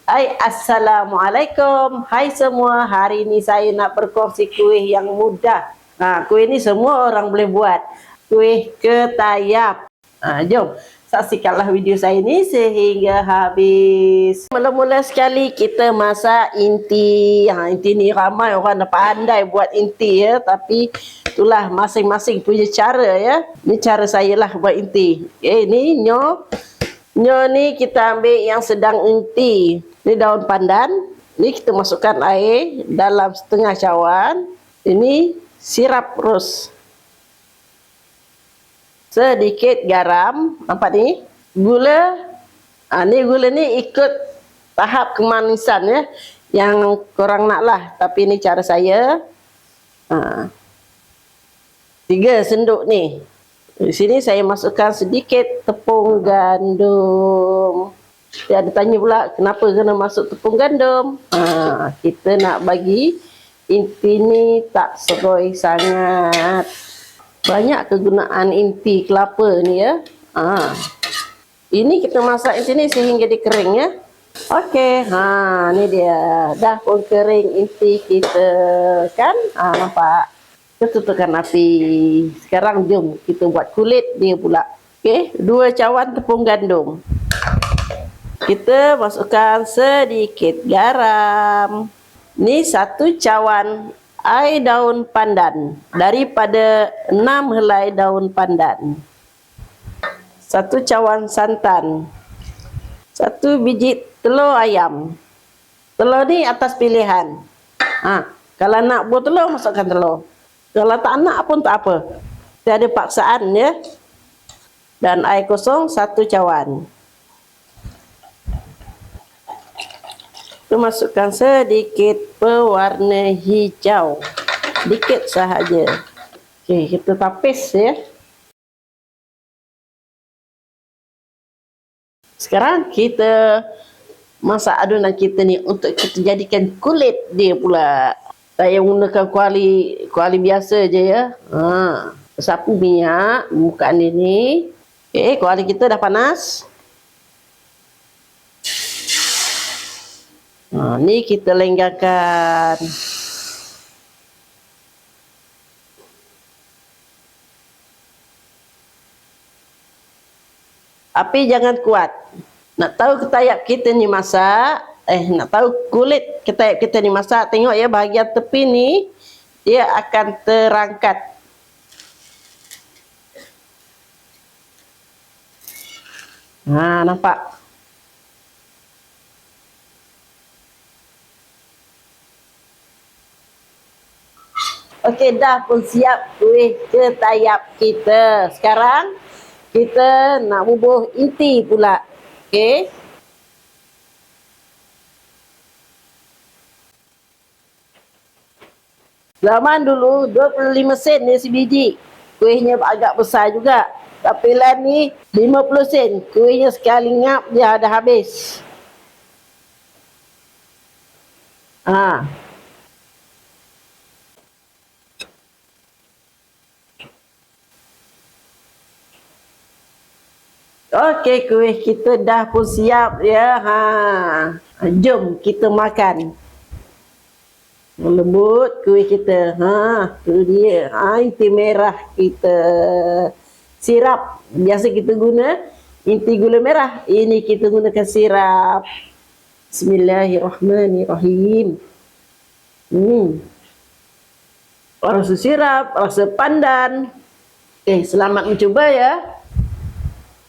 Assalamualaikum. Hai semua, hari ini saya nak berkongsi kuih yang mudah. Kuih ni semua orang boleh buat. Kuih ketayap. Jom, saksikanlah video saya ni sehingga habis. Mula-mula sekali kita masak inti. Inti ni ramai orang dah pandai buat inti ya. Tapi itulah masing-masing punya cara ya. Ni cara saya lah buat inti. Ni nyo. Nyo ni kita ambil yang sedang inti. Ni daun pandan. Ni kita masukkan air dalam setengah cawan. Ini sirap ros. Sedikit garam. Nampak ni? Gula. Ni gula ni ikut tahap kemanisan ya. Yang korang nak lah. Tapi ni cara saya. 3 senduk ni. Di sini saya masukkan sedikit tepung gandum. Dia ada tanya pula kenapa kena masuk tepung gandum. Kita nak bagi inti ni tak seroi sangat. Banyak kegunaan inti kelapa ni ya. Ini kita masak inti ni sehingga dia kering ya. Okey, ni dia. Dah pun kering inti kita kan? Nampak? Kita tutupkan api. Sekarang jom kita buat kulit dia pula. Okey, 2 cawan tepung gandum. Kita masukkan sedikit garam. Ni 1 cawan air daun pandan. Daripada 6 helai daun pandan. 1 cawan santan. 1 biji telur ayam. Telur ni atas pilihan. Kalau nak buat telur, masukkan telur. Kalau tak nak pun tak apa. Tiada paksaan ya. Dan air kosong 1 cawan. Kita masukkan sedikit pewarna hijau. Sedikit sahaja. Okey, kita tapis ya. Sekarang kita masak adunan kita ni untuk kita jadikan kulit dia pula. Saya menggunakan kuali biasa je ya. Sapu minyak permukaan dia ni. Okey, kuali kita dah panas. Ni kita lenggangkan. Api jangan kuat. Nak tahu ketayap kita ni masak, nak tahu kulit ketayap kita ni masak, tengok ya bahagian tepi ni dia akan terangkat. Nampak? Okey, dah pun siap kuih ketayap kita. Sekarang kita nak bubuh inti pula. Okey. Zaman dulu 25 sen ni sebiji. Kuihnya agak besar juga. Tapi lah ni 50 sen. Kuihnya sekali ngap dia dah habis. Okey, kuih kita dah pun siap ya. Jom kita makan. Lembut kuih kita. Tu dia. Inti merah kita. Sirap. Biasa kita guna inti gula merah. Ini kita gunakan sirap. Bismillahirrahmanirrahim. Rasa sirap, rasa pandan. Selamat mencuba ya.